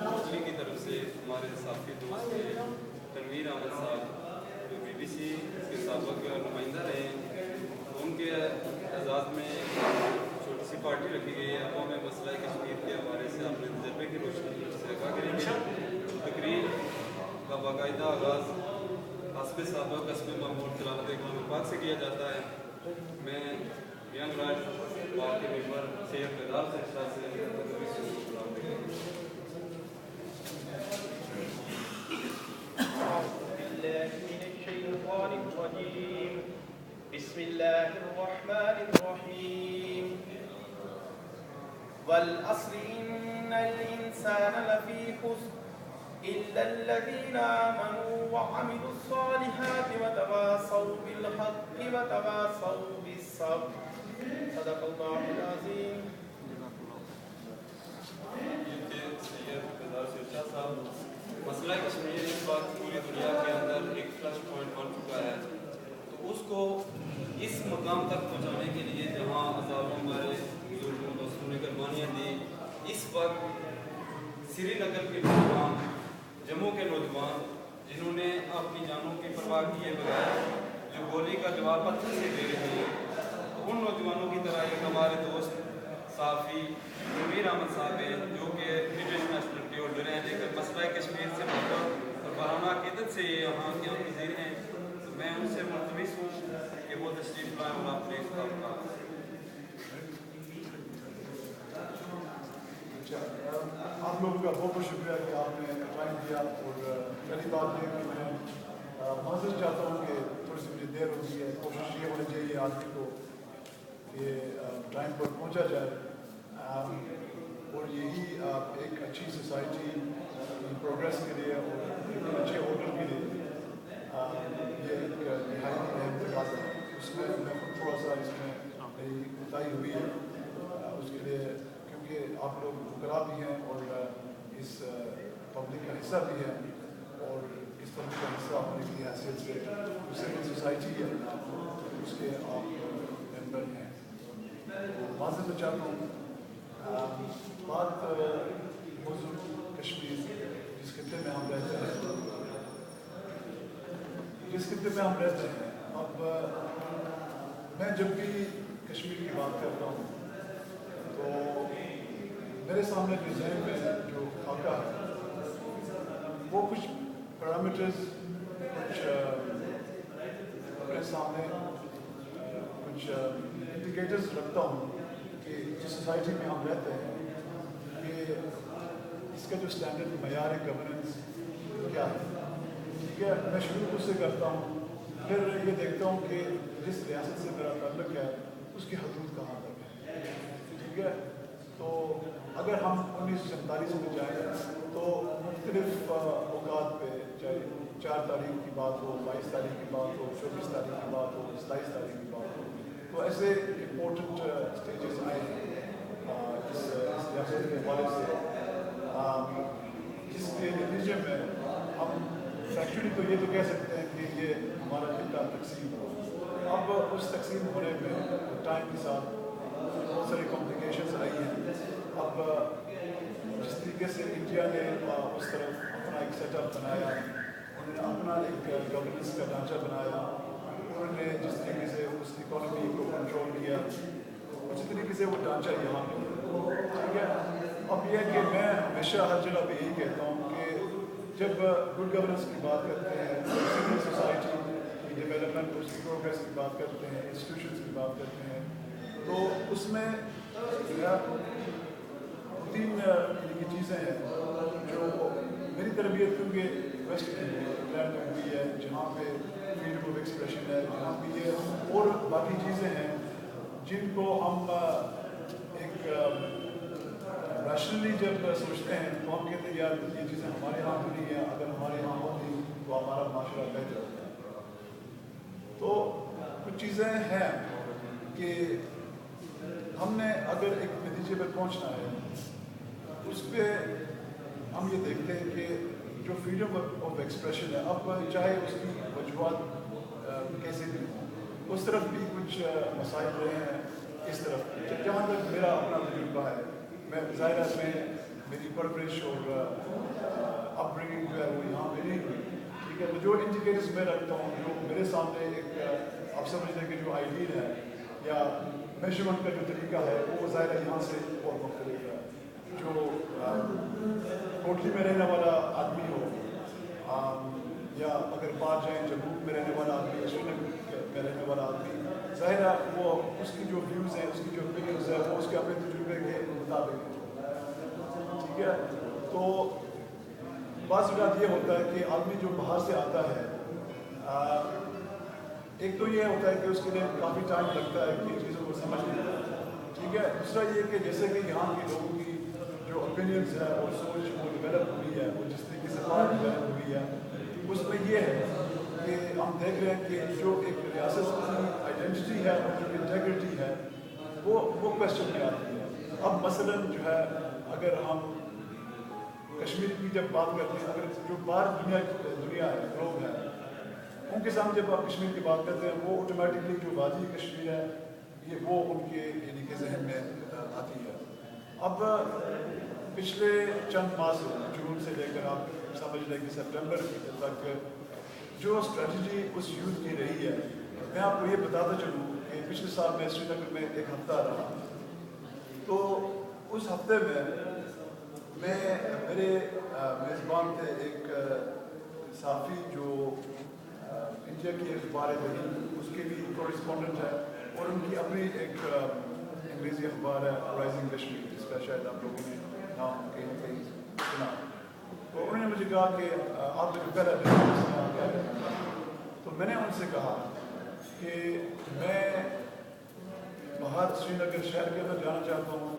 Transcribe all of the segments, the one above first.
کوچلی کی طرف سے ہمارے ساتھی دوست ہیں تنویر احمد صاحب جو BBC کے سابق نمائندہ رہے ہیں، ان کے اعزاز میں چھوٹی سی پارٹی رکھی گئی ہے۔ اقوام مسئلہ کشمیر کے حوالے سے اپنے تجربے کی روشنی سے آگاہ کریں گے۔ تقریر کا باقاعدہ آغاز حسب سابق حسب معمول تلاوت کلام پاک سے کیا جاتا ہے۔ میں ینگ رائٹ پارٹی ممبر سید بیدار سے بسم الله الرحمن الرحيم والعصر إن الإنسان لفي خسر إلا الذين آمنوا وعملوا الصالحات وتواصوا بالحق وتواصوا بالصبر صدق الله العظيم۔ مسئلہ کشمیر اس وقت پوری دنیا کے اندر ایک فلش پوائنٹ بن چکا ہے، تو اس کو اس مقام تک پہنچانے کے لیے جہاں ہزاروں ہمارے بزرگوں دوستوں نے قربانیاں دی، اس وقت سری نگر کے نوجوان، جموں کے نوجوان جنہوں نے اپنی جانوں کی پرواہ کیے بغیر جو گولی کا جواب پتھر سے دے رہے ہیں، ان نوجوانوں کی طرح ایک ہمارے دوست صحافی تنویر احمد صاحب ہیں جو کہ برٹش نیشنلٹی ہولڈر ہیں، لیکن مسئلہ کشمیر سے محبت اور برہنہ عقیدت سے یہ یہاں کے حاضر ہیں، تو میں ان سے ملتمس ہوں کہ وہ تشریف لائیں اور اپنے خطاب کا آپ لوگوں کا بہت بہت شکریہ کہ آپ نے ٹائم دیا، اور پہلی بات یہ کہ میں معذرت چاہتا ہوں کہ تھوڑی سی مجھے دیر ہوتی ہے۔ کوشش یہ ہونی چاہیے آدمی کو کہ ٹائم پر پہنچا جائے، اور یہی ایک اچھی سوسائٹی کی پروگریس کے لیے اور ایک اچھے ہوٹل کے لیے یہ ایک نہایت اہم تقاضا ہے۔ اس میں خود تھوڑا سا اس میں میری کوتاہی ہوئی ہے اس کے لیے، کیونکہ آپ لوگ وکلاء بھی ہیں اور اس پبلک کا حصہ بھی ہے، اور اس پبلک کا حصہ ہونے کی حیثیت سے سول سوسائٹی ہے اس کے آپ ممبر ہیں۔ معذرت چاہتا ہوں، بات موضوع کشمیر جس خطے میں ہم رہتے ہیں، اب میں جب بھی کشمیر کی بات کرتا ہوں تو میرے سامنے جو ذہن میں جو خاکہ ہے وہ کچھ پیرامیٹرز، کچھ اپنے سامنے کچھ انڈیکیٹرز رکھتا ہوں کہ جس سوسائٹی میں ہم رہتے ہیں کہ اس کا جو اسٹینڈرڈ معیار گورننس کیا ہے۔ ٹھیک ہے، میں شروع اس سے کرتا ہوں، پھر یہ دیکھتا ہوں کہ جس ریاست سے میرا تعلق ہے اس کی حدود کہاں تک ہے۔ ٹھیک ہے، تو اگر ہم 1947 میں جائیں تو مختلف اوقات پہ، چاہے 4 تاریخ کی بات ہو، 22 تاریخ کی بات ہو، 24 تاریخ کی بات ہو، 27 تاریخ کی بات ہو، تو ایسے امپورٹنٹ اسٹیجز آئے ہیں اس ریاست کے حوالے سے، جس کے نتیجے میں ہم ایکچولی تو یہ تو کہہ سکتے ہیں کہ یہ ہمارا خطہ تقسیم ہو۔ اب اس تقسیم ہونے میں ٹائم کے ساتھ بہت ساری کمپلیکیشنز آئی ہیں۔ اب جس طریقے سے انڈیا نے اس طرف اپنا ایک سیٹ اپ بنایا، انہوں نے اپنا ایک گورننس کا ڈھانچہ بنایا، انہوں نے جس طریقے سے اس اکانومی کو کنٹرول کیا، اسی طریقے سے وہ ڈھانچہ یہاں پہ۔ ٹھیک ہے، اب یہ ہے کہ میں ہمیشہ ہر جگہ پہ یہی کہتا ہوں کہ جب گڈ گورننس کی بات کرتے ہیں، سول سوسائٹی کی ڈیولپمنٹ، اس کی پروگریس کی بات کرتے ہیں، انسٹیٹیوشنس کی بات کرتے ہیں، تو اس میں 3 کی چیزیں ہیں جو میری تربیت کیونکہ ویسٹ انگلینڈ میں ہوئی ہے، جہاں پہ فریڈم آف ایکسپریشن ہے، جہاں پہ یہ اور باقی چیزیں ہیں جن کو ہم ایک ریشنلی جب سوچتے ہیں تو ہم کہتے ہیں یار یہ چیزیں ہمارے یہاں بھی نہیں ہیں، اگر ہمارے یہاں ہوتی تو ہمارا معاشرہ بہتر ہوتا۔ تو کچھ چیزیں ہیں کہ ہم نے اگر ایک نتیجے پر پہنچنا ہے، اس پہ ہم یہ دیکھتے ہیں کہ جو فریڈم آف ایکسپریشن ہے، اب چاہے اس کی وجوہات کیسے بھی ہوں، اس طرف بھی کچھ مسائل رہے ہیں، اس طرف جہاں تک میرا اپنا تجربہ ہے، میں ظاہر ہے میں میری پرورش اور اپ برنگنگ جو ہے وہ یہاں پہ نہیں ہوئی. ٹھیک ہے, تو جو انڈیکیٹرز میں رکھتا ہوں, جو میرے سامنے ایک آپ سمجھ لیں کہ جو آئیڈیل ہے یا میجرمنٹ کا جو طریقہ ہے وہ ظاہر ہے یہاں سے بہت مختلف ہے. جو کوٹلی میں رہنے والا آدمی ہو یا اگر بات جائیں جموں میں رہنے والا آدمی, سری نگر میں رہنے والا آدمی, ظاہر ہے وہ اس کی جو ویوز ہیں, اس کی جو اوپینینز ہے وہ اس کے اپنے تجربے کے مطابق ہے. ٹھیک ہے, تو بعض اوقات یہ ہوتا ہے کہ آدمی جو باہر سے آتا ہے, ایک تو یہ ہوتا ہے کہ اس کے لیے کافی ٹائم لگتا ہے کہ چیزوں کو سمجھنے میں. ٹھیک ہے, دوسرا یہ کہ جیسے کہ یہاں کے لوگوں کی جو اوپینینز ہے اور سوچ وہ ڈیولپ ہوئی ہے, وہ جس طریقے سے باہر ڈیولپ ہوئی ہے, اس میں یہ ہے کہ ہم دیکھ رہے ہیں کہ جو ایک ریاست کی آئیڈینٹی ہے اور جو انٹیگریٹی ہے وہ کویسچن میں آتی ہے. اب مثلاً جو ہے اگر ہم کشمیر کی جب بات کرتے ہیں, اگر جو باہر دنیا ہے, لوگ ہیں, ان کے سامنے جب آپ کشمیر کی بات کرتے ہیں وہ آٹومیٹکلی جو وادی کشمیر ہے یہ وہ ان کے یعنی کہ ذہن میں آتی ہے. اب پچھلے چند ماہ سے, جون سے لے کر آپ سمجھ لیں کہ سپٹمبر تک جو اسٹریٹجی اس یوتھ کی رہی ہے, میں آپ کو یہ بتاتا چلوں کہ پچھلے سال میں سری نگر میں ایک ہفتہ رہا, تو اس ہفتے میں میرے میزبان تھے ایک صحافی جو انڈیا کی اخبار ہے, اس کے بھی کورسپونڈنٹ ہے, اور ان کی اپنی ایک انگریزی اخبار ہے رائزنگ کشمیر, جس کا شاید آپ لوگوں نے نام کہیں سنا. تو انہوں نے مجھے کہا کہ آپ نے پہلا سنا کیا ہے, تو میں نے ان سے کہا کہ میں باہر سری نگر شہر کے اندر جانا چاہتا ہوں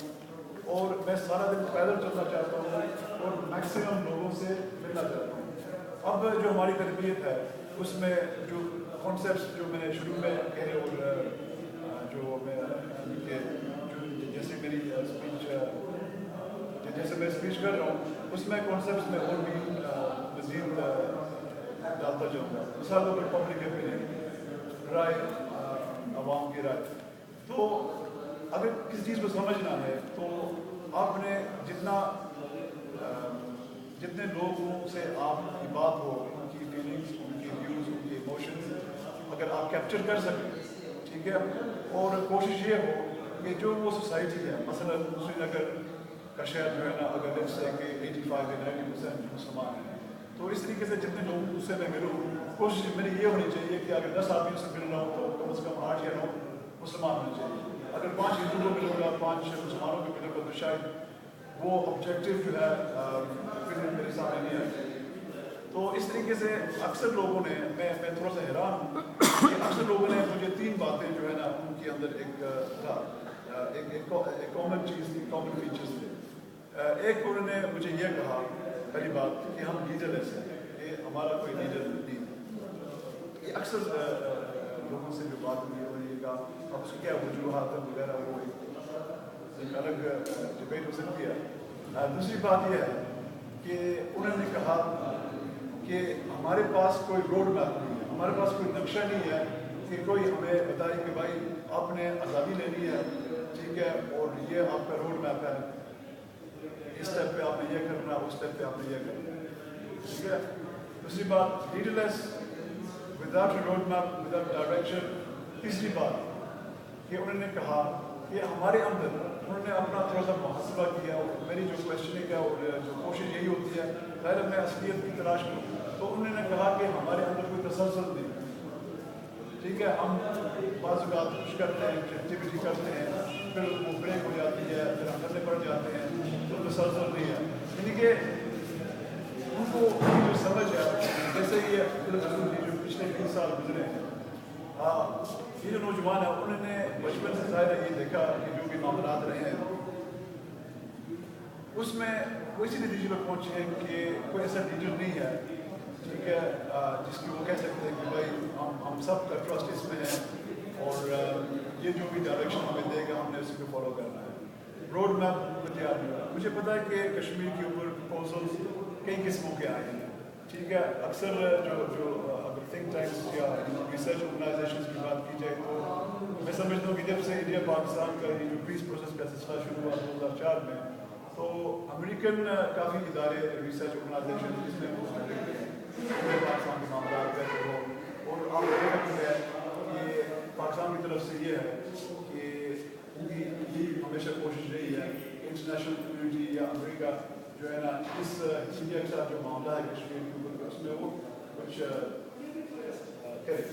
اور میں سارا دن پیدل چلنا چاہتا ہوں اور میکسیمم لوگوں سے ملنا چاہتا ہوں. اب جو ہماری تربیت ہے اس میں جو کانسیپٹس جو میں نے شروع میں کہے اور جو میں جیسے میری اسپیچ جیسے میں اسپیچ کر رہا ہوں اس میں کانسیپٹس میں اور بھی مزید ڈالتا جاؤں گا. مثال طور پر پبلک اوپینین, رائے, عوام کی رائے. تو اگر کسی چیز کو سمجھنا ہے تو آپ نے جتنے لوگوں سے آپ کی بات ہو, ان کی فیلنگس, ان کی ویوز, ان کی ایموشنز اگر آپ کیپچر کر سکیں, ٹھیک ہے, اور کوشش یہ ہو کہ جو وہ سوسائٹی ہے, مثلا سری نگر کا شہر جو ہے نا, اگر لیٹس سے کہ 85 یا 90% مسلمان ہیں, تو اس طریقے سے جتنے لوگ اس سے میں ملوں, کوشش میری یہ ہونی چاہیے کہ اگر 10 آدمیوں سے مل رہا ہوں تو کم از کم 8 یا 9 مسلمان ہونے چاہیے. اگر 5 ہندوؤں کو ملوں گا, 5 مسلمانوں کو ملوں گا, تو شاید وہ آبجیکٹیو جو ہے پھر میرے سامنے نہیں آئے. تو اس طریقے سے اکثر لوگوں نے, میں تھوڑا سا حیران ہوں کہ اکثر لوگوں نے مجھے 3 باتیں جو ہے نا ان کے اندر ایک کامن چیز تھی, کامن فیچرز تھے. ایک انہوں نے مجھے یہ کہا پہلی بات کہ ہم لیڈر ایسے ہیں, یہ ہمارا کوئی لیڈر نہیں. یہ اکثر لوگوں سے جو بات ہوئی انہوں نے یہ کہا, اب اس کی کیا وجوہات وغیرہ وہ ایک الگ ڈبیٹ ہو سکتی ہے. دوسری بات یہ ہے کہ انہوں نے کہا کہ ہمارے پاس کوئی روڈ میپ نہیں ہے, ہمارے پاس کوئی نقشہ نہیں ہے کہ کوئی ہمیں بتائے کہ بھائی آپ نے آزادی لینی ہے, ٹھیک ہے, اور یہ آپ کا روڈ میپ ہے, اس اسٹیپ پہ آپ نے یہ کرنا, اس اسٹیپ پہ آپ نے یہ کرنا, ٹھیک ہے. دوسری بات leaderless, without road map, without direction. تیسری بات کہ انہوں نے کہا کہ ہمارے اندر, انہوں نے اپنا تھوڑا سا محاسبہ کیا, اور میری جو کویشچننگ ہے اور جو کوشش یہی ہوتی ہے پہلے میں اصلیت کی تلاش کروں, تو انہوں نے کہا کہ ہمارے اندر کوئی تسلسل نہیں, ٹھیک ہے. ہم بعض اوقات کچھ کرتے ہیں, ایکٹیویٹی کرتے ہیں, پھر وہ بریک ہو جاتی ہے, پھر ہم کرنے پڑ جاتے ہیں, تو تسلسل نہیں ہے. یعنی کہ ان کو جو سمجھ ہے, جیسے یہ جو پچھلے 20 سال گزرے ہیں, یہ جو نوجوان ہیں انہوں نے بچپن سے ظاہر ہے یہ دیکھا کہ جو بھی معاملات رہے ہیں اس میں وہ اسی نتیجے پر پہنچے ہیں کہ کوئی ایسا لیڈر نہیں ہے, ٹھیک ہے, جس کی وہ کہہ سکتے ہیں کہ بھائی ہم سب کا ٹرسٹ اس میں ہے, اور یہ جو بھی ڈائریکشن ہمیں دے گا ہم نے اسی کو فالو کرنا ہے. روڈ میپ تیار نہیں. مجھے پتا ہے کہ کشمیر کے اوپر پرپوزلس کئی قسموں کے آئے ہیں, ٹھیک ہے. اکثر جو اگر تھنک ٹینکس یا ریسرچ آرگنائزیشنس کی بات کی جائے تو میں سمجھتا ہوں کہ جب سے انڈیا پاکستان کا یہ جو پیس پروسیس کا سلسلہ شروع ہوا 2004 میں, تو امریکن کافی ادارے ریسرچ آرگنائزیشن جس میں وہ دیکھتے ہیں پاکستان کے معاملات کیسے ہو، اور آپ دیکھ سکتے ہیں کہ پاکستان کی طرف سے یہ ہے کہ ان کی یہ ہمیشہ کوشش رہی ہے انٹرنیشنل کمیونٹی یا امریکہ جو ہے نا اس انڈیا کے ساتھ جو معاملہ ہے کشمیر کے اوپر اس میں وہ کچھ کرے.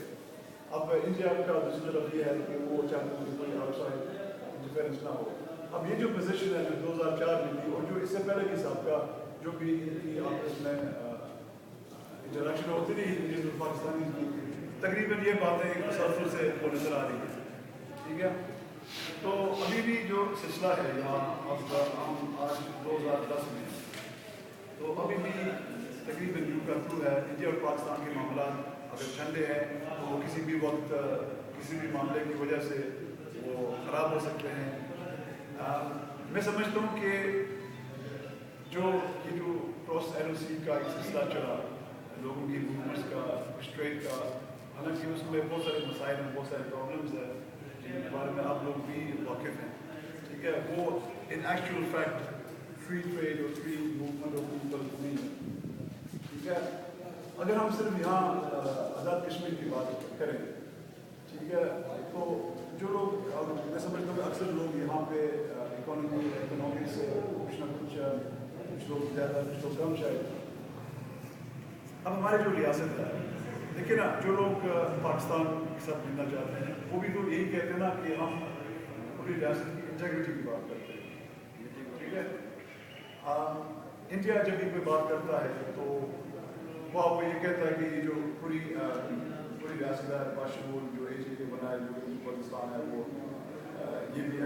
اب انڈیا کا دوسری طرف یہ ہے کہ وہ چاہتے ہیں کہ کوئی آؤٹ سائڈ انٹرفیئرنس نہ ہو. اب یہ جو پوزیشن ہے جو 2004 میں تھی اور جو اس سے پہلے کے حساب کا جو بھی ان کی آپس میں انٹریکشن ہوتی رہی انڈین اور پاکستانی کی، تقریباً یہ باتیں ایک تسلسل سے وہ نظر آ رہی ہیں. ٹھیک ہے، تو ابھی بھی جو سلسلہ ہے یہاں اب ہم آج 2010 میں تو ابھی بھی تقریباً یو کرفیو ہے. انڈیا اور پاکستان کے معاملات اگر ٹھنڈے ہیں تو کسی بھی وقت کسی بھی معاملے کی وجہ سے وہ خراب ہو سکتے ہیں. میں سمجھتا ہوں کہ یہ جو کراس ایل او سی کا ایک سلسلہ چلا لوگوں کی موومنٹس کا اسٹریٹ کا، حالانکہ اس میں بہت سارے مسائل ہیں، بہت سارے پرابلمس ہیں جن کے بارے میں آپ لوگ بھی واقف ہیں. ٹھیک ہے، وہ in actual fact free trade اور فری موومنٹ آف پیپل نہیں ہے. ٹھیک ہے، اگر ہم صرف یہاں آزاد کشمیر کی بات کریں، ٹھیک ہے، تو جو لوگ میں سمجھتا ہوں اکثر لوگ یہاں پہ اکنامی سے کچھ نہ کچھ لوگ زیادہ کچھ لوگ کم شاید. اب ہماری جو ریاست ہے دیکھیے نا، جو لوگ پاکستان کے ساتھ ملنا چاہتے ہیں وہ بھی تو یہی کہتے ہیں نا کہ ہم پوری ریاست کی انٹیگریٹی کی بات کرتے ہیں. ٹھیک ہے، انڈیا جب بھی کوئی بات کرتا ہے تو وہ آپ کو یہ کہتا ہے کہ یہ جو پوری ریاست ہے باشمول جو ایج کے بنائے جو پاکستان ہے وہ